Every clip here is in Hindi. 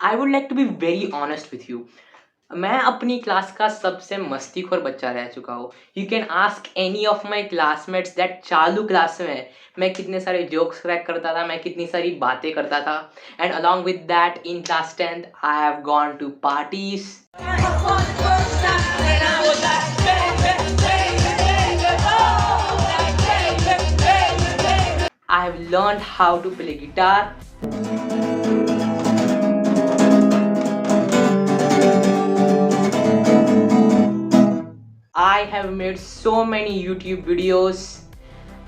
I would like to be very honest with you. मैं अपनी क्लास का सबसे मस्तीखोर बच्चा रह चुका हूँ। You can ask any of my classmates that चालू क्लास में मैं कितने सारे जोक्स क्रैक करता था, मैं कितनी सारी बातें करता था। And along with that in class 10th I have gone to parties. I have learned how to play guitar. I have made so many YouTube videos.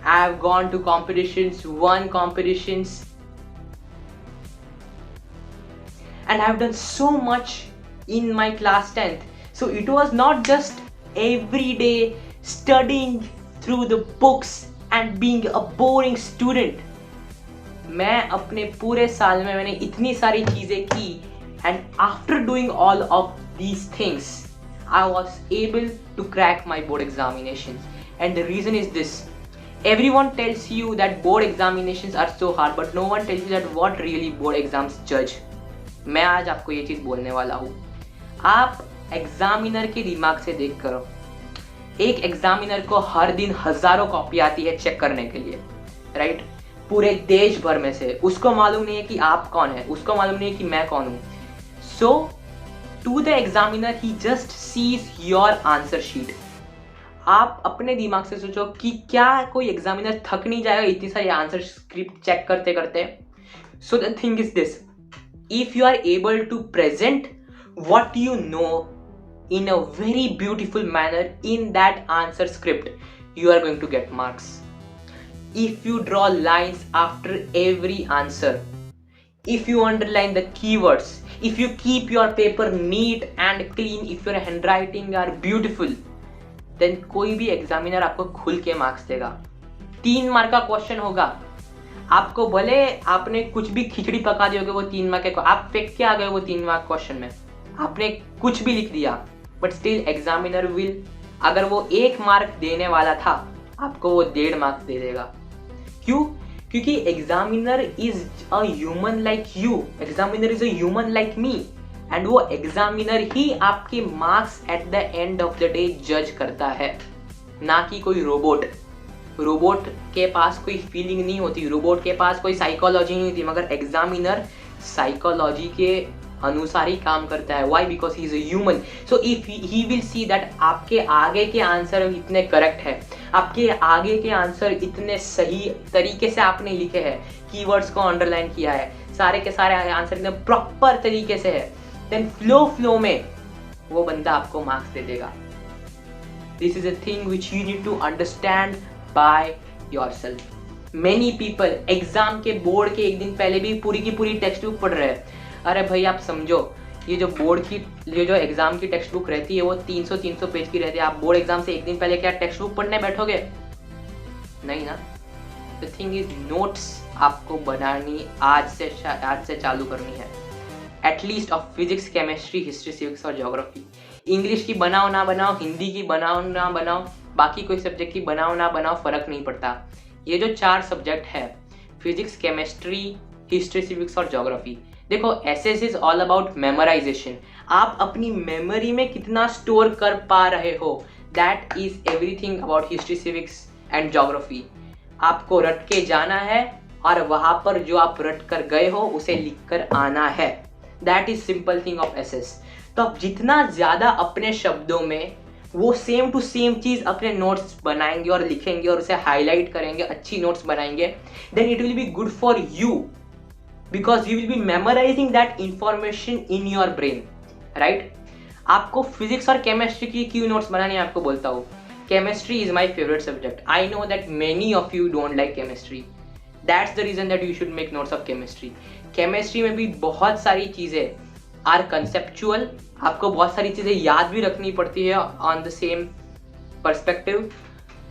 I have gone to competitions, won competitions, and I have done so much in my class 10th. So it was not just every day studying through the books and being a boring student. मैं अपने पूरे साल में मैंने इतनी सारी चीज़ें की, and after doing all of these things, I was able to crack my board examinations. And the reason is this: everyone tells you that board examinations are so hard, but no one tells you that what really board exams judge. मैं आज आपको ये चीज़ बोलने वाला हूँ। आप एग्जामिनर के दिमाग से देख करो। एक एग्जामिनर को हर दिन हजारों कॉपी आती है चेक करने के लिए, राइट? पूरे देश भर में से। उसको मालूम नहीं है कि आप कौन है, उसको मालूम नहीं है कि मैं कौन हूँ। So to the examiner he just sees your answer sheet. आप अपने दिमाग से सोचो कि क्या कोई एग्जामिनर थक नहीं जाएगा इतनी सारी आंसर स्क्रिप्ट चेक करते करते? So the thing is this: if you are able to present what you know in a very beautiful manner in that answer script, you are going to get marks. If you draw lines after every answer, if you underline the keywords, if you keep your paper neat and clean, if your handwriting are beautiful, then कोई भी एग्जामिनर आपको खुल के मार्क्स देगा। 3 मार्क का क्वेश्चन होगा। आपको भले आपने कुछ भी खिचड़ी पका दी होगी, वो 3 मार्क के आप फेंक के आ गए वो 3 मार्क क्वेश्चन में, आपने कुछ भी लिख दिया, बट स्टिल एग्जामिनर विल, अगर वो 1 मार्क देने वाला था आपको वो 1.5 मार्क्स दे देगा। क्यों? क्योंकि examiner is a human like you, examiner is a human like me, and वो एग्जामिनर ही आपके marks at the end of the day जज करता है, ना कि कोई रोबोट। रोबोट के पास कोई फीलिंग नहीं होती, रोबोट के पास कोई साइकोलॉजी नहीं होती, मगर एग्जामिनर साइकोलॉजी के अनुसार ही काम करता है। Why? Because he is a human. So if he will see that आपके आगे के आंसर इतने करेक्ट है, आपके आगे के आंसर इतने सही तरीके से आपने लिखे हैं, कीवर्ड्स को अंडरलाइन किया है, सारे के सारे आंसर इतने प्रॉपर तरीके से है, देन फ्लो में वो बंदा आपको मार्क्स दे देगा। This is a thing which you need to understand by yourself. Many people exam के बोर्ड के एक दिन पहले भी पूरी की पूरी टेक्स्ट बुक पढ़ रहे हैं। अरे भाई आप समझो, ये जो बोर्ड की ये जो एग्जाम की टेक्स्ट बुक रहती है वो 300 पेज की रहती है। आप बोर्ड एग्जाम से एक दिन पहले क्या टेक्स्ट बुक पढ़ने बैठोगे? नहीं ना। द थिंग इज नोट्स आपको बनानी आज से चालू करनी है, at least of physics, chemistry, history, civics और ज्योग्राफी। इंग्लिश की बनाओ ना बनाओ, हिंदी की बनाओ ना बनाओ, बाकी कोई सब्जेक्ट की बनाओ ना बनाओ, फर्क नहीं पड़ता। ये जो 4 सब्जेक्ट है, फिजिक्स, केमिस्ट्री, हिस्ट्री, सिविक्स और ज्योग्राफी, देखो SS is all about memorisation. आप अपनी मेमोरी में कितना स्टोर कर पा रहे हो, that is everything about history, civics and geography. आपको रट के जाना है और वहां पर जो आप रट कर गए हो उसे लिख कर आना है। That is simple thing of SS. तो आप जितना ज्यादा अपने शब्दों में वो सेम टू सेम चीज अपने नोट्स बनाएंगे और लिखेंगे और उसे हाईलाइट करेंगे, अच्छी नोट्स बनाएंगे, then it will be good for you, because you will be memorizing that information in your brain, right? आपको फिजिक्स और केमिस्ट्री की क्यों नोट्स बनानी है आपको बोलता हूँ। Chemistry is my favourite subject. I know that many of you don't like chemistry, that's the reason that you should make notes of chemistry. Chemistry में भी बहुत सारी चीज़ें आर कंसेप्चुअल, आपको बहुत सारी चीज़ें याद भी रखनी पड़ती है on the same perspective.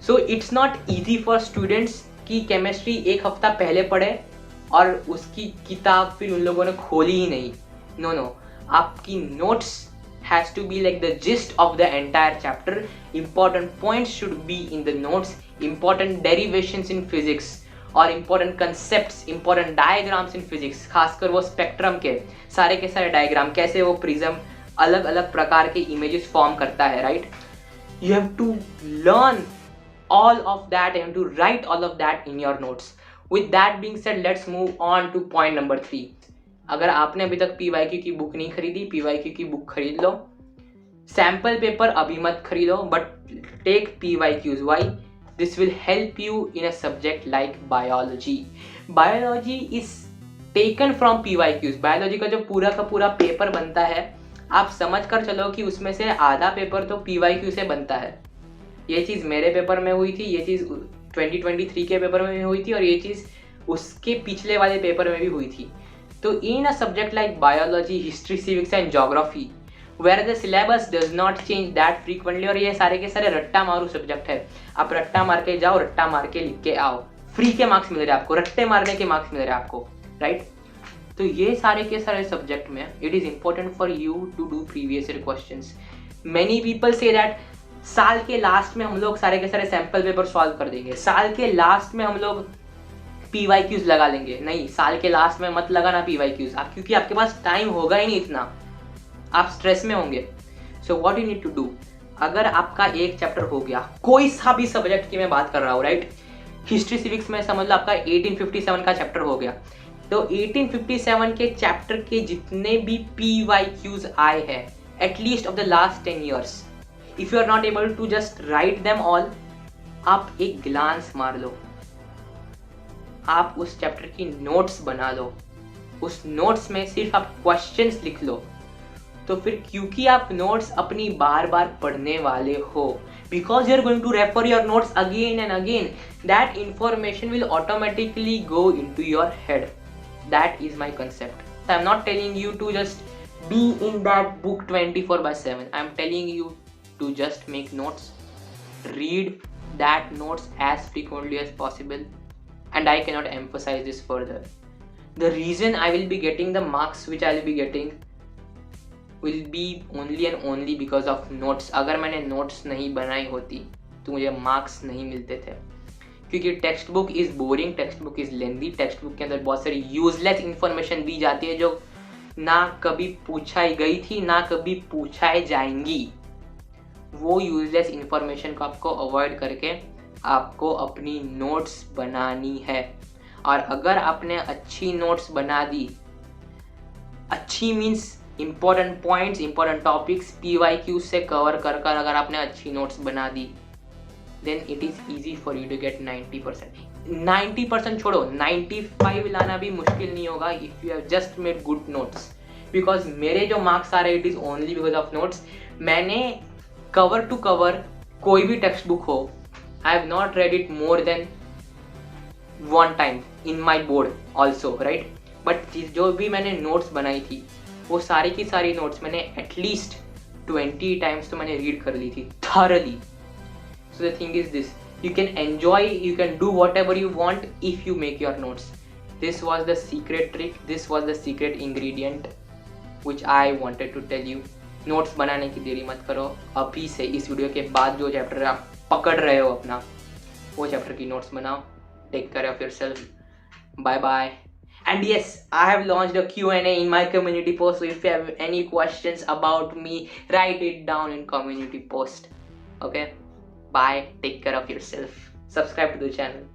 So it's not easy for students कि केमिस्ट्री 1 हफ्ता पहले पढ़े और उसकी किताब फिर उन लोगों ने खोली ही नहीं। नो, आपकी notes has to be like the gist of the entire chapter. Important points should be in the notes, important derivations in physics और important concepts, important diagrams in physics, खासकर वो स्पेक्ट्रम के सारे डायग्राम, कैसे वो प्रिज्म अलग अलग प्रकार के इमेजेस फॉर्म करता है, right? You have to learn all of that and to write all of that in your notes. With that being said, let's move on to point number 3. अगर आपने अभी तक PYQ की बुक नहीं खरीदी, PYQ की बुक खरीद लो. सैम्पल पेपर अभी मत खरीदो, but take PYQs. Why? This will help you in a subject like biology. Biology is taken from PYQs. Biology का जो पूरा का पूरा पेपर बनता है, आप समझ कर चलो कि उसमें से आधा पेपर तो PYQ से बनता है. ये चीज़ मेरे पेपर में हुई थी, ये चीज़ 2023 के पेपर में भी हुई थी, और ये चीज़ उसके पिछले वाले पेपर में भी हुई थी. तो in a subject like biology, history, civics and geography, where the syllabus does not change that frequently, और ये सारे के सारे रट्टा मारू सब्जेक्ट है. आप रट्टा मार के जाओ, रट्टा मार के लिख के आओ, फ्री के मार्क्स मिल रहे हैं आपको, रट्टे मारने के मार्क्स मिल रहे हैं आपको, राइट? तो ये सारे के सारे सब्जेक्ट में it is important for you to do previous year questions. Many people say that साल के लास्ट में हम लोग सारे के सारे सैंपल पेपर सॉल्व कर देंगे, साल के लास्ट में हम लोग PYQs लगा लेंगे. नहीं, साल के लास्ट में मत लगाना PYQs, क्योंकि आपके पास टाइम होगा ही नहीं इतना, आप स्ट्रेस में होंगे. So what you need to do, अगर आपका एक चैप्टर हो गया, कोई सा भी सब्जेक्ट की मैं बात कर रहा हूँ, राइट? हिस्ट्री सिविक्स में समझ लो आपका 1857 का चैप्टर हो गया, तो 1857 के चैप्टर के जितने भी PYQs आए हैं at least of the last 10 years, if you are not able to just write them all, आप एक ग्लांस मार लो, आप उस चैप्टर की नोट्स बना लो, उस नोट्स में सिर्फ आप क्वेश्चंस लिख लो. तो फिर क्योंकि आप नोट्स अपनी बार बार पढ़ने वाले हो, because you are going to refer your notes again and again, that information will automatically go into your head. That is my concept. I am not telling you to just be in that book 24/7. I am telling you to just make notes, read that notes as frequently as possible, and I cannot emphasize this further. The reason I will be getting the marks which I will be getting will be only and only because of notes. अगर मैंने notes नहीं बनाई होती तो मुझे marks नहीं मिलते थे, क्योंकि text book is boring, text book is lengthy, text book के अंदर बहुत सारी यूजलेस इंफॉर्मेशन दी जाती है जो ना कभी पूछाई गई थी, ना कभी पूछाई जाएंगी. वो यूजलेस इंफॉर्मेशन को आपको अवॉइड करके आपको अपनी नोट्स बनानी है. और अगर आपने अच्छी नोट्स बना दी, अच्छी means important points, important topics PYQ से कवर कर कर अगर आपने अच्छी नोट्स बना दी, then it is easy for you to get 90%. 90% छोड़ो, 95 लाना भी मुश्किल नहीं होगा if you have just made good notes. Because मेरे जो मार्क्स आ रहे it is only because of notes. मैंने कवर टू कवर कोई भी टेक्स्ट बुक हो, I have not read it more than 1 time in my board also, right? But जो भी मैंने नोट्स बनाई थी वो सारी की सारी नोट्स मैंने एटलीस्ट 20 times तो मैंने रीड कर ली थी thoroughly. So the thing is this, you can enjoy, you can do whatever you want if you make your notes. This was the secret trick, this was the secret ingredient which I wanted to tell you. Notes बनाने की देरी मत करो, अभी से इस वीडियो के बाद जो चैप्टर आप पकड़ रहे हो अपना, वो चैप्टर की नोट्स बनाओ. Take care of yourself. Bye bye. And yes, I have launched a Q&A in my community post, so if you have any questions about me, write it down in community post. Okay? Bye. Take care of yourself. Subscribe to the channel.